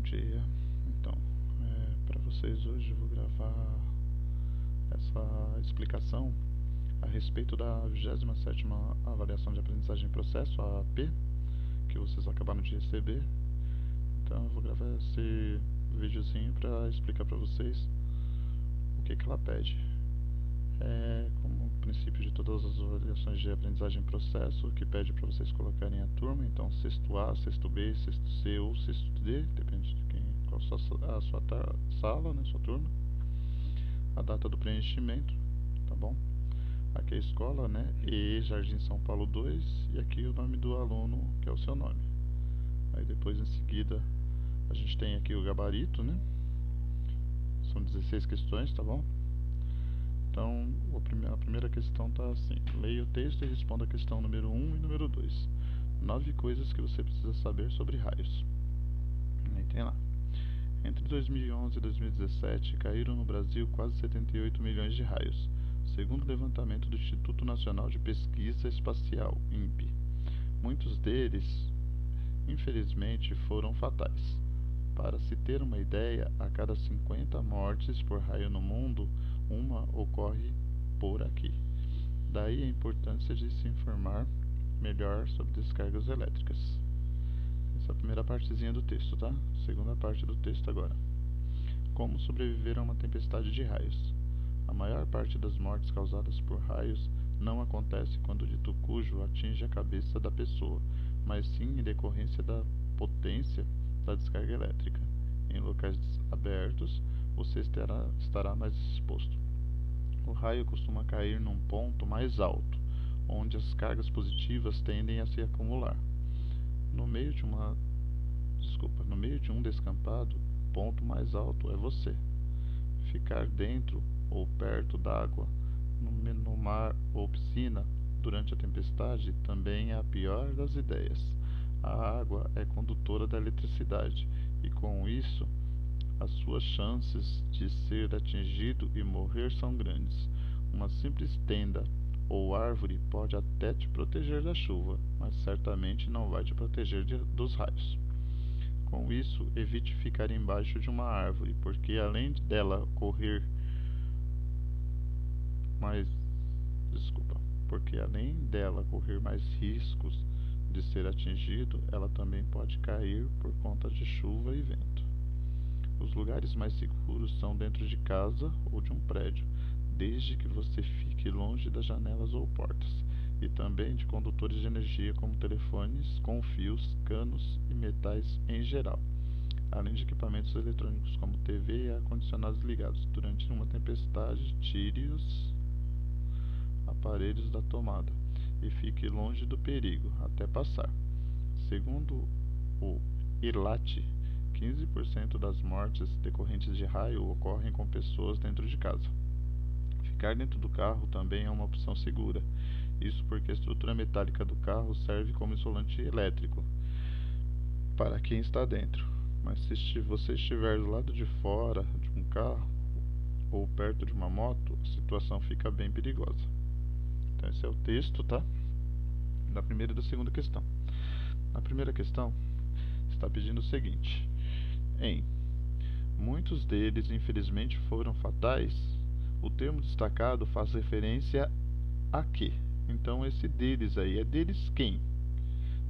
dia. Então, para vocês hoje eu vou gravar essa explicação a respeito da 27ª Avaliação de Aprendizagem em Processo, a AP, que vocês acabaram de receber. Então eu vou gravar esse videozinho para explicar para vocês o que ela pede. Como princípio de todas as avaliações de aprendizagem em processo, que pede para vocês colocarem a turma, então sexto A, sexto B, sexto C ou sexto D, depende de qual a sua sala, né, sua turma, a data do preenchimento, tá bom? Aqui é a escola, né, e Jardim São Paulo 2, e aqui o nome do aluno, que é o seu nome. Aí depois em seguida a gente tem aqui o gabarito, né, são 16 questões, tá bom? Então, a primeira questão está assim: leia o texto e responda a questão número 1 e número 2. 9 coisas que você precisa saber sobre raios. Aí tem lá. Entre 2011 e 2017, caíram no Brasil quase 78 milhões de raios, segundo o levantamento do Instituto Nacional de Pesquisa Espacial, INPE. Muitos deles, infelizmente, foram fatais. Para se ter uma ideia, a cada 50 mortes por raio no mundo, uma ocorre por aqui. Daí a importância de se informar melhor sobre descargas elétricas. Essa é a primeira partezinha do texto, tá? Segunda parte do texto agora. Como sobreviver a uma tempestade de raios? A maior parte das mortes causadas por raios não acontece quando o dito cujo atinge a cabeça da pessoa, mas sim em decorrência da potência da descarga elétrica. Em locais abertos, você estará mais exposto. O raio costuma cair num ponto mais alto, onde as cargas positivas tendem a se acumular. No meio de um descampado, o ponto mais alto é você. Ficar dentro ou perto d'água, no mar ou piscina, durante a tempestade, também é a pior das ideias. A água é condutora da eletricidade e, com isso, as suas chances de ser atingido e morrer são grandes. Uma simples tenda ou árvore pode até te proteger da chuva, mas certamente não vai te proteger dos raios. Com isso, evite ficar embaixo de uma árvore, porque além dela correr mais riscos de ser atingido, ela também pode cair por conta de chuva e vento. Os lugares mais seguros são dentro de casa ou de um prédio, desde que você fique longe das janelas ou portas, e também de condutores de energia como telefones com fios, canos e metais em geral, além de equipamentos eletrônicos como TV e ar-condicionados ligados. Durante uma tempestade, tire os aparelhos da tomada e fique longe do perigo até passar. Segundo o ILAT, 15% das mortes decorrentes de raio ocorrem com pessoas dentro de casa. Ficar dentro do carro também é uma opção segura. Isso porque a estrutura metálica do carro serve como isolante elétrico para quem está dentro. Mas se você estiver do lado de fora de um carro ou perto de uma moto, a situação fica bem perigosa. Então esse é o texto, tá? Da primeira e da segunda questão. Na primeira questão, está pedindo o seguinte: muitos deles infelizmente foram fatais. O termo destacado faz referência a quê? Então esse deles aí, é deles quem?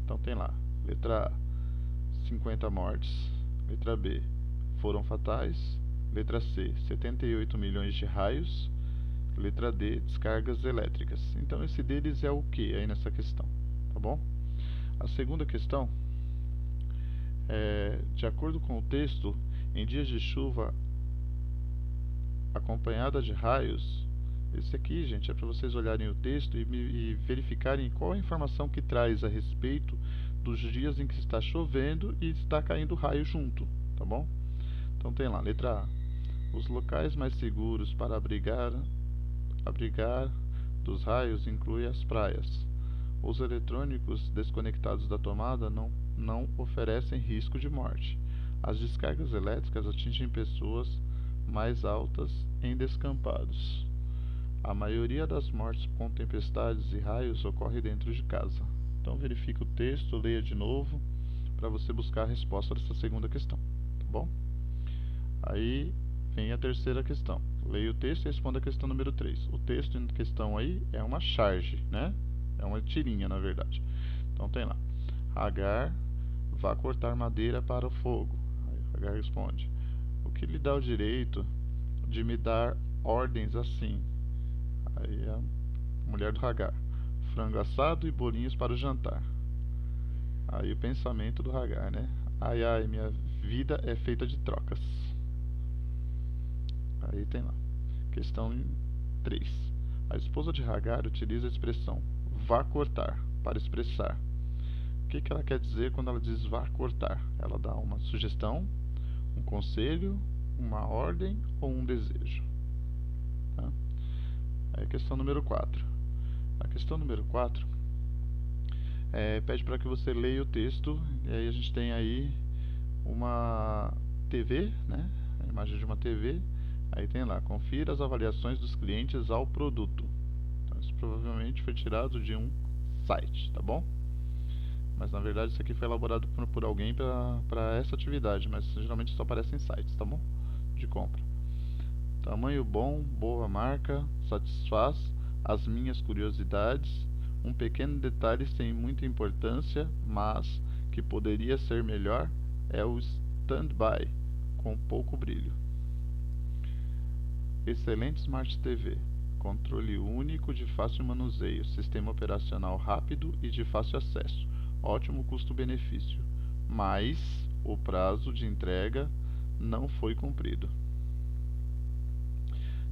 Então tem lá, letra A, 50 mortes. Letra B, foram fatais. Letra C, 78 milhões de raios. Letra D, descargas elétricas. Então esse deles é o que aí nessa questão, tá bom? A segunda questão de acordo com o texto, em dias de chuva acompanhada de raios, esse aqui, gente, é para vocês olharem o texto e verificarem qual a informação que traz a respeito dos dias em que está chovendo e está caindo raio junto, tá bom? Então tem lá, letra A, os locais mais seguros para abrigar dos raios incluem as praias. Os eletrônicos desconectados da tomada não oferecem risco de morte. As descargas elétricas atingem pessoas mais altas em descampados. A maioria das mortes com tempestades e raios ocorre dentro de casa. Então verifique o texto, leia de novo para você buscar a resposta dessa segunda questão, tá bom? Aí vem a terceira questão. Leia o texto e responda a questão número 3. O texto em questão aí é uma charge, né? É uma tirinha, na verdade. Então tem lá: Hagar, vá cortar madeira para o fogo. Aí Hagar responde: o que lhe dá o direito de me dar ordens assim? Aí a mulher do Hagar: frango assado e bolinhos para o jantar. Aí o pensamento do Hagar, né? Ai, ai, minha vida é feita de trocas. Aí tem lá. Questão 3. A esposa de Hagar utiliza a expressão vá cortar para expressar. O que ela quer dizer quando ela diz vá cortar? Ela dá uma sugestão, um conselho, uma ordem ou um desejo. Tá? Aí a questão número 4. A questão número 4 pede para que você leia o texto, e aí a gente tem aí uma TV, né? A imagem de uma TV. Aí tem lá: confira as avaliações dos clientes ao produto. Então, isso provavelmente foi tirado de um site, tá bom? Mas na verdade isso aqui foi elaborado por alguém para essa atividade, mas geralmente só aparece em sites, tá bom? De compra. Tamanho bom, boa marca, satisfaz as minhas curiosidades. Um pequeno detalhe sem muita importância, mas que poderia ser melhor, é o stand-by, com pouco brilho. Excelente Smart TV. Controle único de fácil manuseio, sistema operacional rápido e de fácil acesso. Ótimo custo-benefício. Mas o prazo de entrega não foi cumprido.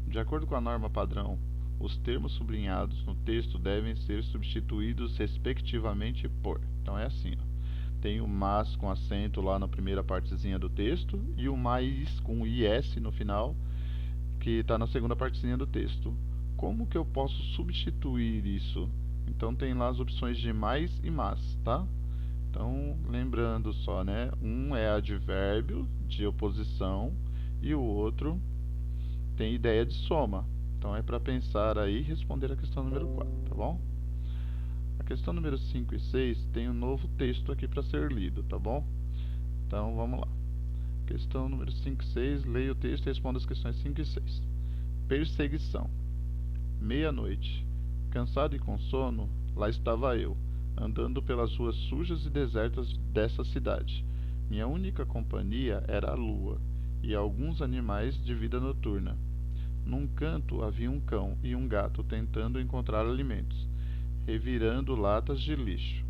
De acordo com a norma padrão, os termos sublinhados no texto devem ser substituídos respectivamente por. Então é assim, ó. Tem o mas com acento lá na primeira partezinha do texto e o mais com IS no final, que está na segunda partezinha do texto. Como que eu posso substituir isso? Então tem lá as opções de mais e mas, tá? Então, lembrando só, né? Um é advérbio de oposição e o outro tem ideia de soma. Então é para pensar aí e responder a questão número 4, tá bom? A questão número 5 e 6 tem um novo texto aqui para ser lido, tá bom? Então vamos lá. Questão número 5 e 6, leia o texto e responda as questões 5 e 6. Perseguição. Meia-noite. Cansado e com sono, lá estava eu, andando pelas ruas sujas e desertas dessa cidade. Minha única companhia era a lua e alguns animais de vida noturna. Num canto havia um cão e um gato tentando encontrar alimentos, revirando latas de lixo.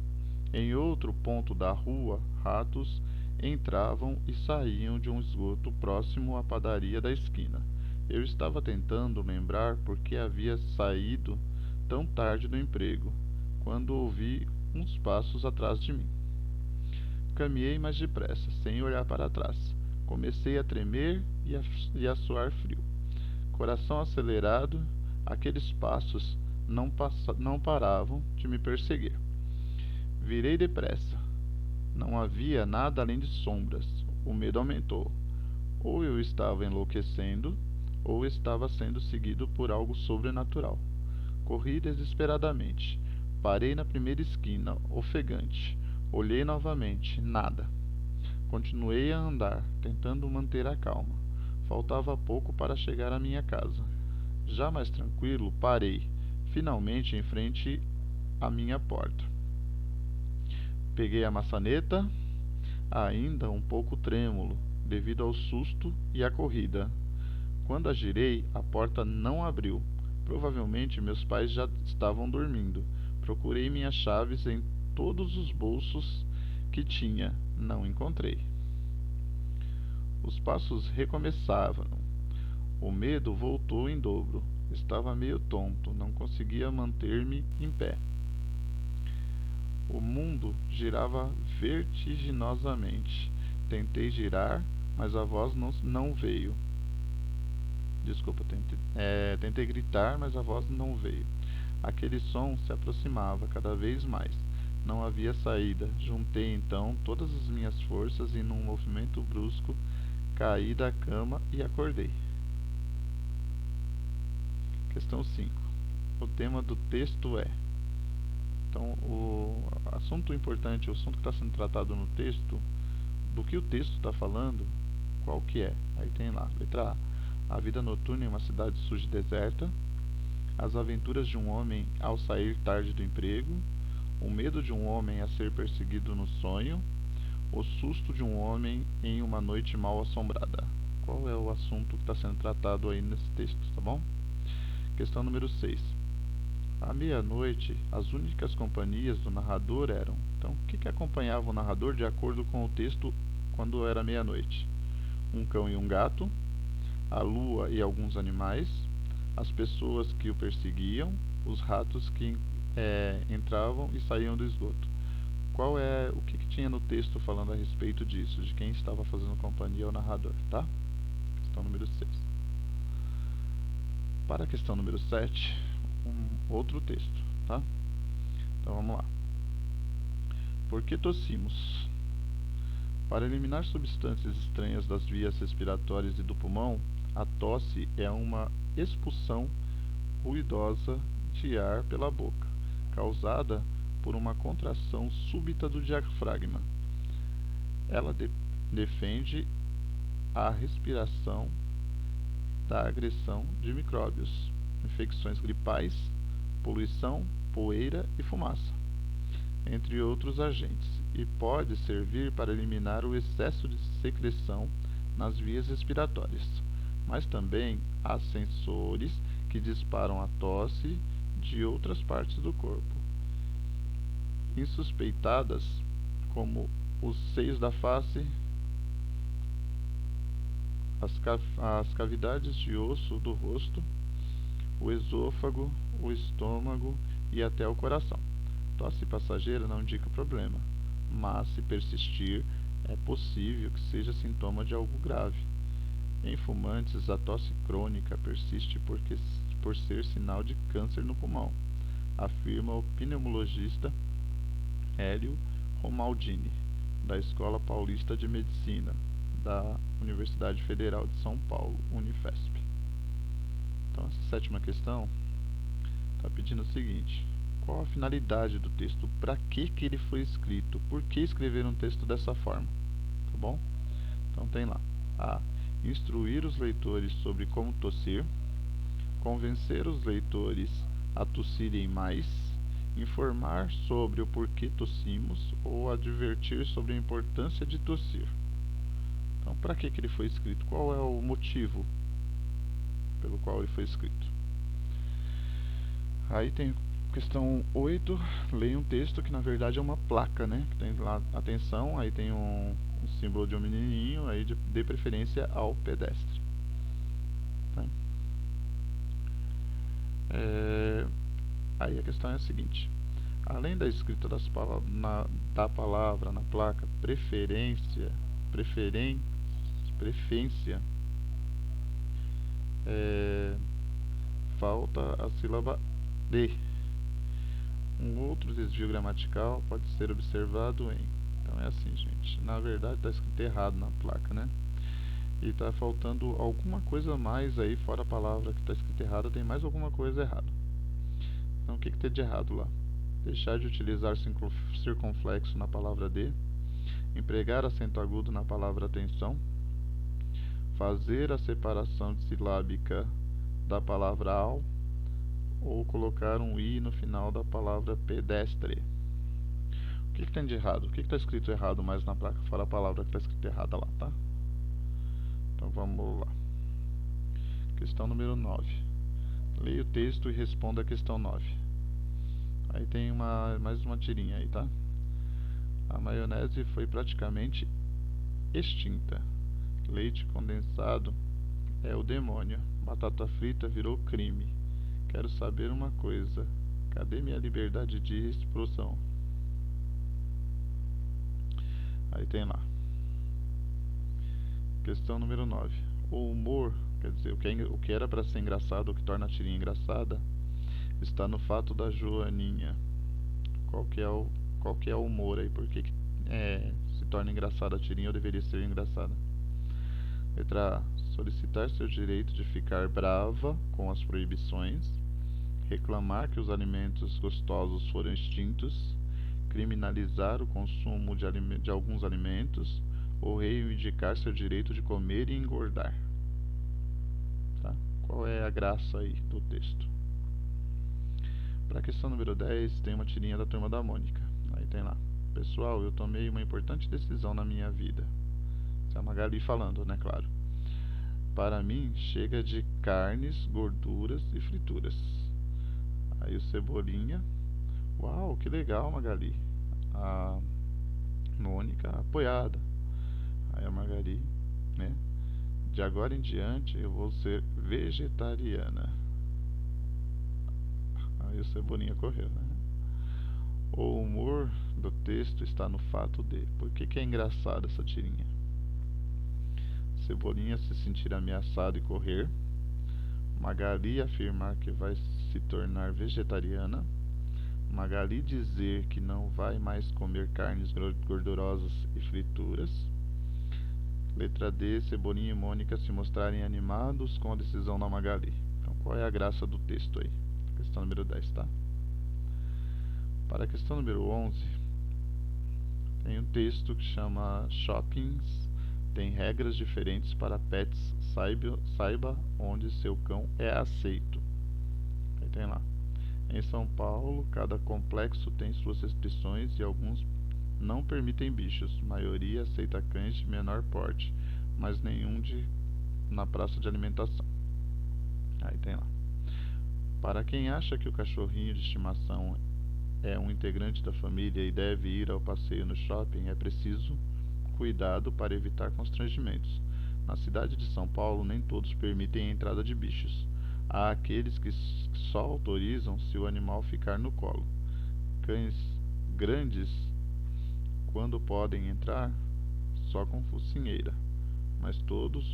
Em outro ponto da rua, ratos entravam e saíam de um esgoto próximo à padaria da esquina. Eu estava tentando lembrar por que havia saído tão tarde do emprego, quando ouvi uns passos atrás de mim. Caminhei mais depressa, sem olhar para trás. Comecei a tremer e a suar frio. Coração acelerado, aqueles passos não paravam de me perseguir. Virei depressa. Não havia nada além de sombras. O medo aumentou. Ou eu estava enlouquecendo, ou estava sendo seguido por algo sobrenatural. Corri desesperadamente. Parei na primeira esquina, ofegante. Olhei novamente. Nada. Continuei a andar, tentando manter a calma. Faltava pouco para chegar à minha casa. Já mais tranquilo, parei, finalmente em frente à minha porta. Peguei a maçaneta, ainda um pouco trêmulo, devido ao susto e à corrida. Quando a girei, a porta não abriu. Provavelmente meus pais já estavam dormindo. Procurei minhas chaves em todos os bolsos que tinha. Não encontrei. Os passos recomeçavam. O medo voltou em dobro. Estava meio tonto, não conseguia manter-me em pé. O mundo girava vertiginosamente. Tentei girar, mas a voz não veio. Desculpa, tentei gritar, mas a voz não veio. Aquele som se aproximava cada vez mais. Não havia saída. Juntei então todas as minhas forças e, num movimento brusco, caí da cama e acordei. Questão 5. O tema do texto é... Então, o assunto importante, o assunto que está sendo tratado no texto, do que o texto está falando, qual que é? Aí tem lá, letra A vida noturna em uma cidade suja e deserta, as aventuras de um homem ao sair tarde do emprego, o medo de um homem a ser perseguido no sonho, o susto de um homem em uma noite mal assombrada. Qual é o assunto que está sendo tratado aí nesse texto, tá bom? Questão número 6. À meia-noite, as únicas companhias do narrador eram... Então, o que acompanhava o narrador de acordo com o texto quando era meia-noite? Um cão e um gato, a lua e alguns animais, as pessoas que o perseguiam, os ratos que entravam e saíam do esgoto. O que tinha no texto falando a respeito disso, de quem estava fazendo companhia ao narrador, tá? Questão número 6. Para a questão número 7, outro texto, tá? Então vamos lá. Por que tossimos? Para eliminar substâncias estranhas das vias respiratórias e do pulmão, a tosse é uma expulsão ruidosa de ar pela boca, causada por uma contração súbita do diafragma. Ela defende a respiração da agressão de micróbios, infecções gripais, poluição, poeira e fumaça, entre outros agentes, e pode servir para eliminar o excesso de secreção nas vias respiratórias. Mas também há sensores que disparam a tosse de outras partes do corpo, insuspeitadas, como os seios da face, as cavidades de osso do rosto, o esôfago, o estômago e até o coração. Tosse passageira não indica problema, mas se persistir, é possível que seja sintoma de algo grave. Em fumantes, a tosse crônica persiste por ser sinal de câncer no pulmão, afirma o pneumologista Hélio Romaldini, da Escola Paulista de Medicina, da Universidade Federal de São Paulo, Unifesp. Então, essa sétima questão está pedindo o seguinte: qual a finalidade do texto? Para que ele foi escrito? Por que escrever um texto dessa forma? Tá bom? Então tem lá: A. Instruir os leitores sobre como tossir, convencer os leitores a tossirem mais, informar sobre o porquê tossimos ou advertir sobre a importância de tossir. Então, para que ele foi escrito? Qual é o motivo pelo qual ele foi escrito? Aí tem questão 8, leia um texto que na verdade é uma placa, né? Que tem lá atenção, aí tem um símbolo de um menininho, aí dê preferência ao pedestre. Tá? Aí a questão é a seguinte: além da escrita da palavra na placa, preferência, falta a sílaba D. Um outro desvio gramatical pode ser observado em... Então é assim, gente, na verdade está escrito errado na placa, né? E está faltando alguma coisa a mais aí, fora a palavra que está escrita errada, tem mais alguma coisa errada. Então o que tem de errado lá? Deixar de utilizar circunflexo na palavra D, empregar acento agudo na palavra atenção, fazer a separação silábica da palavra ao, ou colocar um i no final da palavra pedestre. O que tem de errado? O que está escrito errado mais na placa, fora a palavra que está escrita errada lá, tá? Então vamos lá. Questão número 9. Leia o texto e responda a questão 9. Aí tem mais uma tirinha aí, tá? A maionese foi praticamente extinta. Leite condensado é o demônio. Batata frita virou crime. Quero saber uma coisa: cadê minha liberdade de expressão? Aí tem lá. Questão número 9. O humor, quer dizer, o que era para ser engraçado, o que torna a tirinha engraçada, está no fato da Joaninha. Qual que é o humor aí? Por que se torna engraçada a tirinha ou deveria ser engraçada? Letra A. Solicitar seu direito de ficar brava com as proibições, reclamar que os alimentos gostosos foram extintos, criminalizar o consumo de alguns alimentos ou reivindicar seu direito de comer e engordar. Tá? Qual é a graça aí do texto? Para a questão número 10, tem uma tirinha da Turma da Mônica. Aí tem lá: pessoal, eu tomei uma importante decisão na minha vida. Isso é a Magali falando, né, claro. Para mim, chega de carnes, gorduras e frituras. Aí o Cebolinha: uau, que legal, Magali. A Mônica apoiada. Aí a Magali, né? De agora em diante eu vou ser vegetariana. Aí o Cebolinha correu, né? O humor do texto está no fato de... Por que é engraçada essa tirinha? Cebolinha se sentir ameaçado e correr. Magali afirmar que vai se tornar vegetariana. Magali dizer que não vai mais comer carnes gordurosas e frituras. Letra D, Cebolinha e Mônica se mostrarem animados com a decisão da Magali. Então, qual é a graça do texto aí? Questão número 10, tá? Para a questão número 11, tem um texto que chama Shoppings tem regras diferentes para pets, saiba onde seu cão é aceito. Aí tem lá: em São Paulo, cada complexo tem suas restrições e alguns não permitem bichos. A maioria aceita cães de menor porte, mas nenhum na praça de alimentação. Aí tem lá: para quem acha que o cachorrinho de estimação é um integrante da família e deve ir ao passeio no shopping, é preciso cuidado para evitar constrangimentos. Na cidade de São Paulo, nem todos permitem a entrada de bichos. Há aqueles que só autorizam se o animal ficar no colo. Cães grandes, quando podem entrar, só com focinheira. Mas todos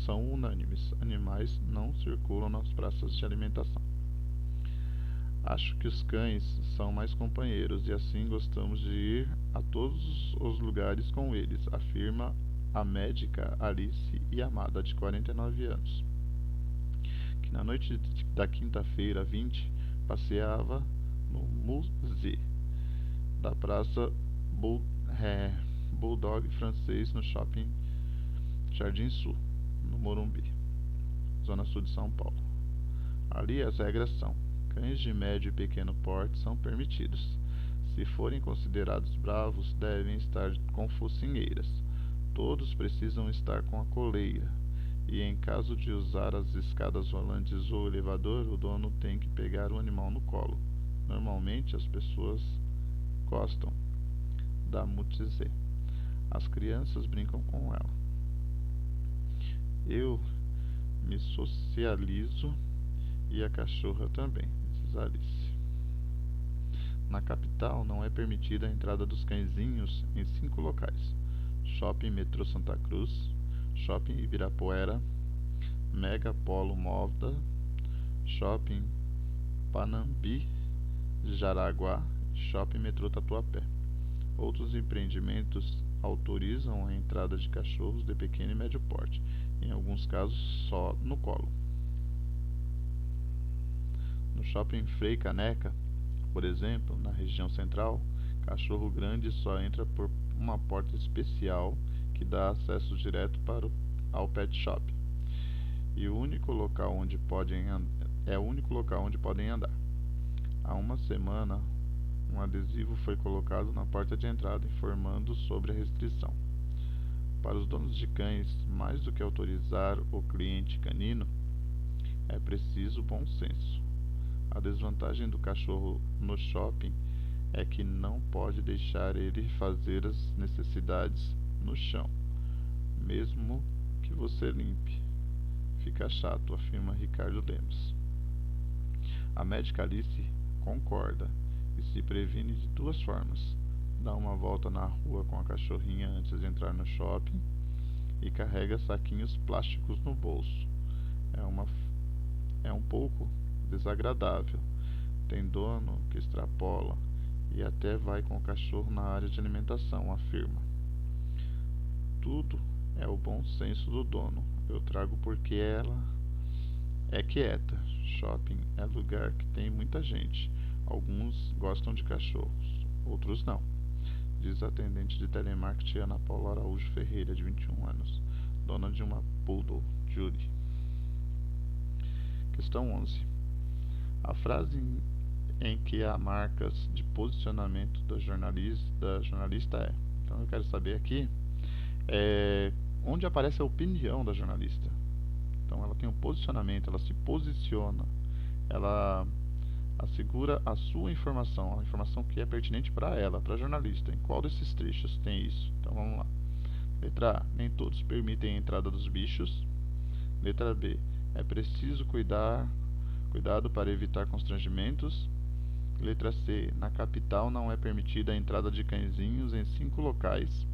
são unânimes. Animais não circulam nas praças de alimentação. Acho que os cães são mais companheiros e assim gostamos de ir a todos os lugares com eles, afirma a médica Alice Yamada, de 49 anos, que na noite da quinta-feira 20 passeava no museu da Praça Bulldog francês no shopping Jardim Sul, no Morumbi, zona sul de São Paulo. Ali as regras são: cães de médio e pequeno porte são permitidos. Se forem considerados bravos, devem estar com focinheiras. Todos precisam estar com a coleira. E em caso de usar as escadas rolantes ou elevador, o dono tem que pegar o animal no colo. Normalmente as pessoas gostam da Mutizê. As crianças brincam com ela. Eu me socializo e a cachorra também, diz Alice. Na capital não é permitida a entrada dos cãezinhos em 5 locais: Shopping Metrô Santa Cruz, Shopping Ibirapuera, Mega Polo Moda, Shopping Panambi, Jaraguá e Shopping Metrô Tatuapé. Outros empreendimentos autorizam a entrada de cachorros de pequeno e médio porte, em alguns casos só no colo. No Shopping Frei Caneca, por exemplo, na região central, cachorro grande só entra por uma porta especial que dá acesso direto ao pet shop. E o único local onde podem andar. Há uma semana, um adesivo foi colocado na porta de entrada informando sobre a restrição. Para os donos de cães, mais do que autorizar o cliente canino, é preciso bom senso. A desvantagem do cachorro no shopping é que não pode deixar ele fazer as necessidades no chão, mesmo que você limpe. Fica chato, afirma Ricardo Lemos. A médica Alice concorda e se previne de 2 formas: dá uma volta na rua com a cachorrinha antes de entrar no shopping e carrega saquinhos plásticos no bolso. É um pouco desagradável. Tem dono que extrapola e até vai com o cachorro na área de alimentação, afirma. Tudo é o bom senso do dono. Eu trago porque ela é quieta. Shopping é lugar que tem muita gente. Alguns gostam de cachorros, outros não. diz a atendente de telemarketing Ana Paula Araújo Ferreira, de 21 anos, dona de uma Poodle, Judy. Questão 11. A frase em que há marcas de posicionamento da jornalista é... Então eu quero saber aqui onde aparece a opinião da jornalista. Então ela tem um posicionamento, ela se posiciona, ela assegura a sua informação, a informação que é pertinente para ela, para a jornalista. Em qual desses trechos tem isso? Então vamos lá. Letra A. Nem todos permitem a entrada dos bichos. Letra B. É preciso cuidado para evitar constrangimentos. Letra C. Na capital não é permitida a entrada de cãezinhos em 5 locais.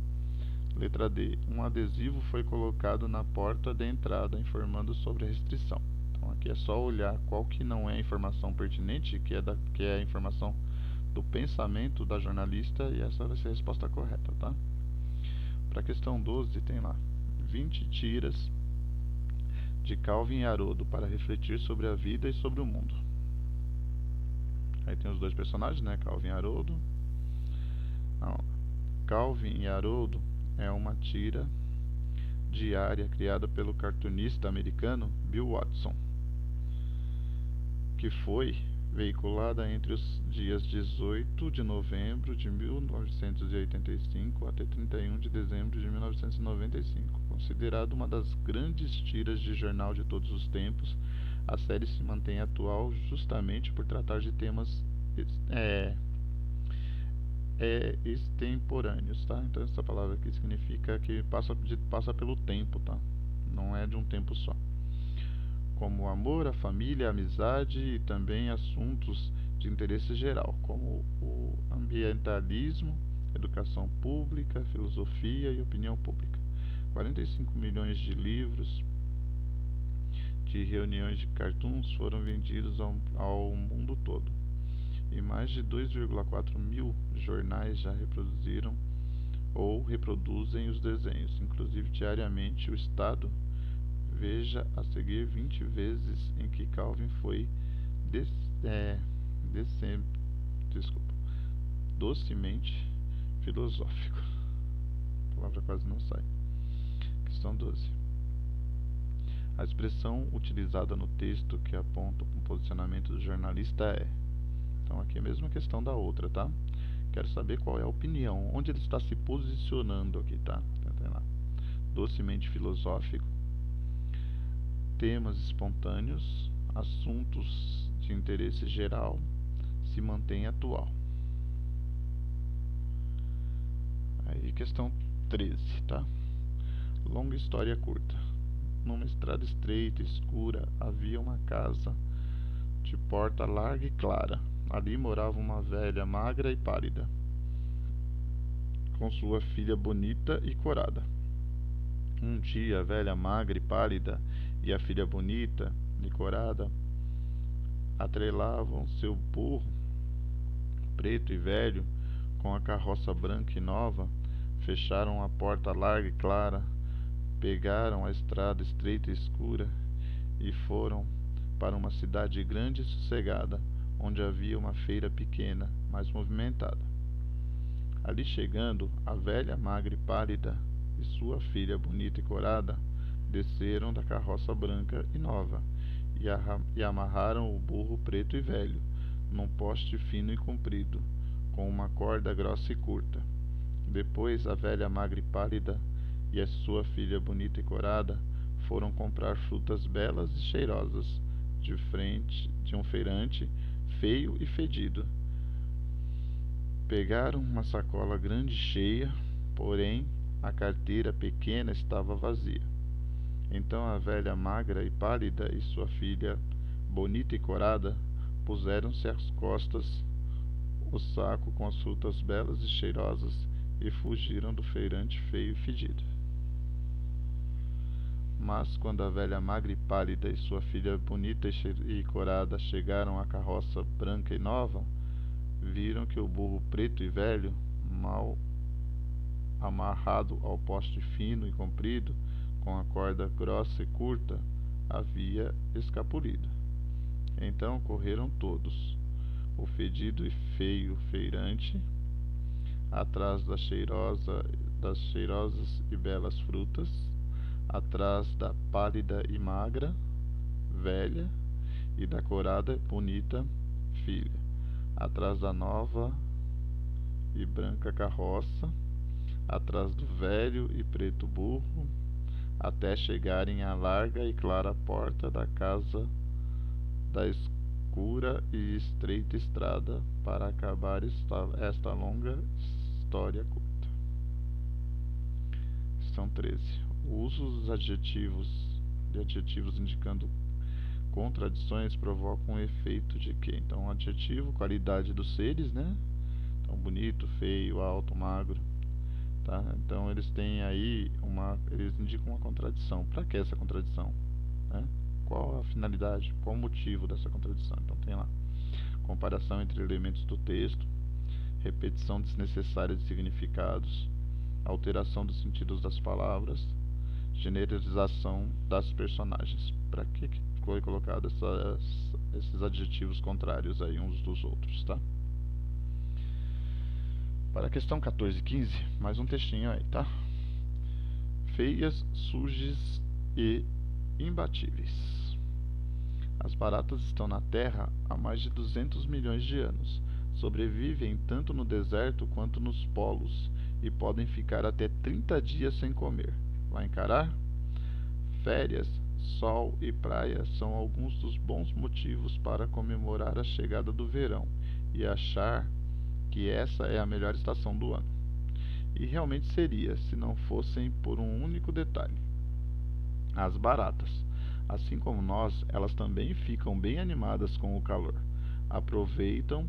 Letra D. Um adesivo foi colocado na porta de entrada informando sobre a restrição. Então aqui é só olhar qual que não é a informação pertinente, que é a informação do pensamento da jornalista, e essa vai ser a resposta correta, tá? Para a questão 12 tem lá 20 tiras de Calvin e Haroldo para refletir sobre a vida e sobre o mundo. Aí tem os dois personagens, né? Calvin e Haroldo. Não. Calvin e Haroldo é uma tira diária criada pelo cartunista americano Bill Watson, que foi veiculada entre os dias 18 de novembro de 1985 até 31 de dezembro de 1995. Considerada uma das grandes tiras de jornal de todos os tempos, a série se mantém atual justamente por tratar de temas extemporâneos, tá? Então essa palavra aqui significa que passa pelo tempo, tá? Não é de um tempo só. Como o amor, a família, a amizade e também assuntos de interesse geral, como o ambientalismo, educação pública, filosofia e opinião pública. 45 milhões de livros de reuniões de cartoons foram vendidos ao mundo todo. E mais de 2,4 mil jornais já reproduziram ou reproduzem os desenhos. Inclusive, diariamente, o Estado veja a seguir 20 vezes em que Calvin foi docemente filosófico. A palavra quase não sai. Questão 12. A expressão utilizada no texto que aponta para o posicionamento do jornalista é... Então aqui é a mesma questão da outra, tá? Quero saber qual é a opinião, onde ele está se posicionando aqui, tá? Então, lá. Docemente filosófico, temas espontâneos, assuntos de interesse geral, se mantém atual. Aí questão 13, tá? Longa história curta. Numa estrada estreita e escura havia uma casa de porta larga e clara. Ali morava uma velha magra e pálida, com sua filha bonita e corada. Um dia a velha magra e pálida e a filha bonita e corada atrelavam seu burro preto e velho com a carroça branca e nova, fecharam a porta larga e clara, pegaram a estrada estreita e escura e foram para uma cidade grande e sossegada, onde havia uma feira pequena, mas movimentada. Ali chegando, a velha magra e pálida e sua filha bonita e corada desceram da carroça branca e nova e amarraram o burro preto e velho num poste fino e comprido, com uma corda grossa e curta. Depois a velha magra e pálida e a sua filha bonita e corada foram comprar frutas belas e cheirosas de um feirante feio e fedido. Pegaram uma sacola grande cheia, porém a carteira pequena estava vazia. Então a velha magra e pálida e sua filha bonita e corada puseram-se às costas o saco com as frutas belas e cheirosas e fugiram do feirante feio e fedido. Mas quando a velha magra e pálida e sua filha bonita e corada chegaram à carroça branca e nova, viram que o burro preto e velho, mal amarrado ao poste fino e comprido, com a corda grossa e curta, havia escapulido. Então correram todos, o fedido e feio feirante, atrás das cheirosas e belas frutas, atrás da pálida e magra, velha, e da corada e bonita, filha, atrás da nova e branca carroça, atrás do velho e preto burro, até chegarem à larga e clara porta da casa da escura e estreita estrada para acabar esta longa história curta. Questão 13. O uso dos adjetivos indicando contradições provoca um efeito de quê? Então, adjetivo, qualidade dos seres, né? Então, bonito, feio, alto, magro, tá? Então, eles têm aí eles indicam uma contradição. Para que essa contradição, né? Qual a finalidade, qual o motivo dessa contradição? Então, tem lá comparação entre elementos do texto, repetição desnecessária de significados, alteração dos sentidos das palavras, generalização das personagens. Para que foi colocado esses adjetivos contrários aí uns dos outros, tá? Para a questão 14 e 15, mais um textinho aí, tá? Feias, sujas e imbatíveis. As baratas estão na Terra há mais de 200 milhões de anos. Sobrevivem tanto no deserto quanto nos polos e podem ficar até 30 dias sem comer. Vai encarar? Férias, sol e praia são alguns dos bons motivos para comemorar a chegada do verão e achar que essa é a melhor estação do ano. E realmente seria, se não fossem por um único detalhe. As baratas, assim como nós, elas também ficam bem animadas com o calor. Aproveitam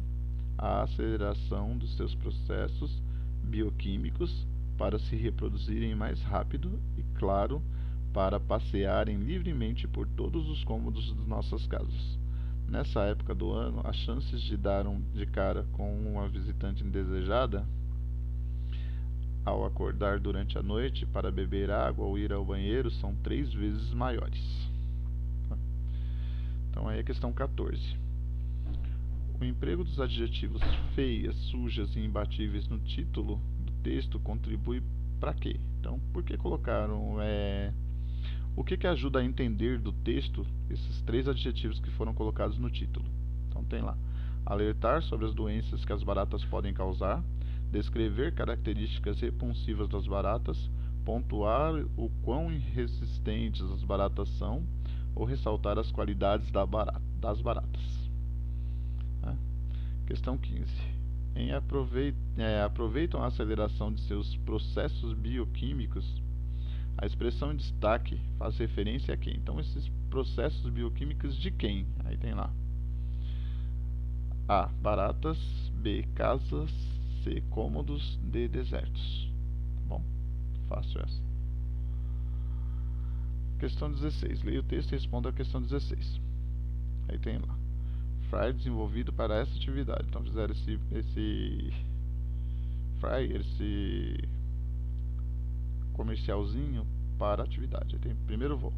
a aceleração dos seus processos bioquímicos para se reproduzirem mais rápido e, claro, para passearem livremente por todos os cômodos de nossas casas. Nessa época do ano, as chances de dar de cara com uma visitante indesejada ao acordar durante a noite para beber água ou ir ao banheiro são 3 vezes maiores. Então aí a questão 14. O emprego dos adjetivos feias, sujas e imbatíveis no título do texto contribui para quê? Então, por que colocaram o que ajuda a entender do texto esses 3 adjetivos que foram colocados no título? Então tem lá: alertar sobre as doenças que as baratas podem causar, descrever características repulsivas das baratas, pontuar o quão resistentes as baratas são ou ressaltar as qualidades das baratas. Questão 15. Aproveitam a aceleração de seus processos bioquímicos. A expressão em destaque faz referência a quem? Então, esses processos bioquímicos de quem? Aí tem lá: A. Baratas. B. Casas. C. Cômodos. D. Desertos. Bom, fácil essa. Questão 16. Leia o texto e responda a questão 16. Aí tem lá: Fry desenvolvido para essa atividade. Então fizeram esse comercialzinho para a atividade. Aí tem primeiro voo.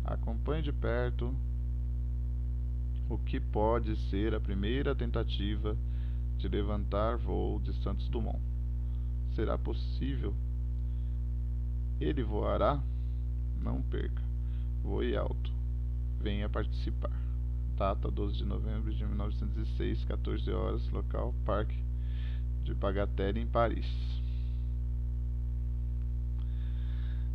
Acompanhe de perto o que pode ser a primeira tentativa de levantar voo de Santos Dumont. Será possível? Ele voará? Não perca. Voe alto. Venha participar. Data 12 de novembro de 1906, 14 horas, local Parque de Bagatelle, em Paris.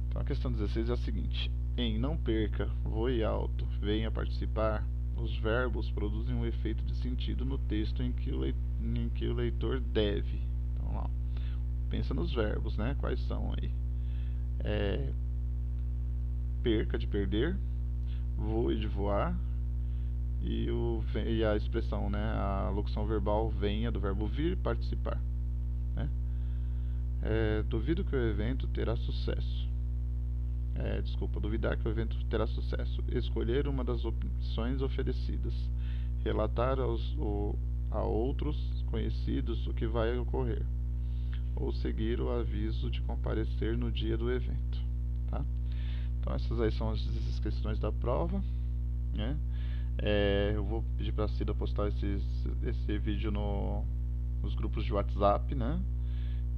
Então a questão 16 é a seguinte: em não perca, voe alto, venha participar, os verbos produzem um efeito de sentido no texto em que o leitor deve. Então lá, pensa nos verbos, né? Quais são aí? Perca, de perder, voe, de voar, e a expressão, né, a locução verbal venha, do verbo vir, participar, né? Duvido que o evento terá sucesso. Duvidar que o evento terá sucesso. Escolher uma das opções oferecidas. Relatar a outros conhecidos o que vai ocorrer. Ou seguir o aviso de comparecer no dia do evento, tá? Então essas aí são as questões da prova, né? Eu vou pedir para a Cida postar esse vídeo nos grupos de WhatsApp, né?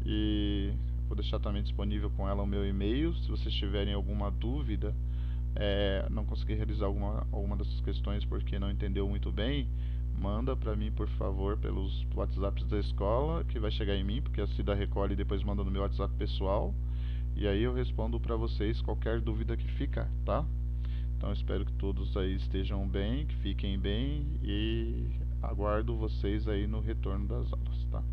e vou deixar também disponível com ela o meu e-mail. Se vocês tiverem alguma dúvida, não conseguir realizar alguma dessas questões porque não entendeu muito bem, manda para mim, por favor, pelos WhatsApps da escola, que vai chegar em mim, porque a Cida recolhe e depois manda no meu WhatsApp pessoal, e aí eu respondo para vocês qualquer dúvida que ficar, tá? Então espero que todos aí estejam bem, que fiquem bem, e aguardo vocês aí no retorno das aulas, tá?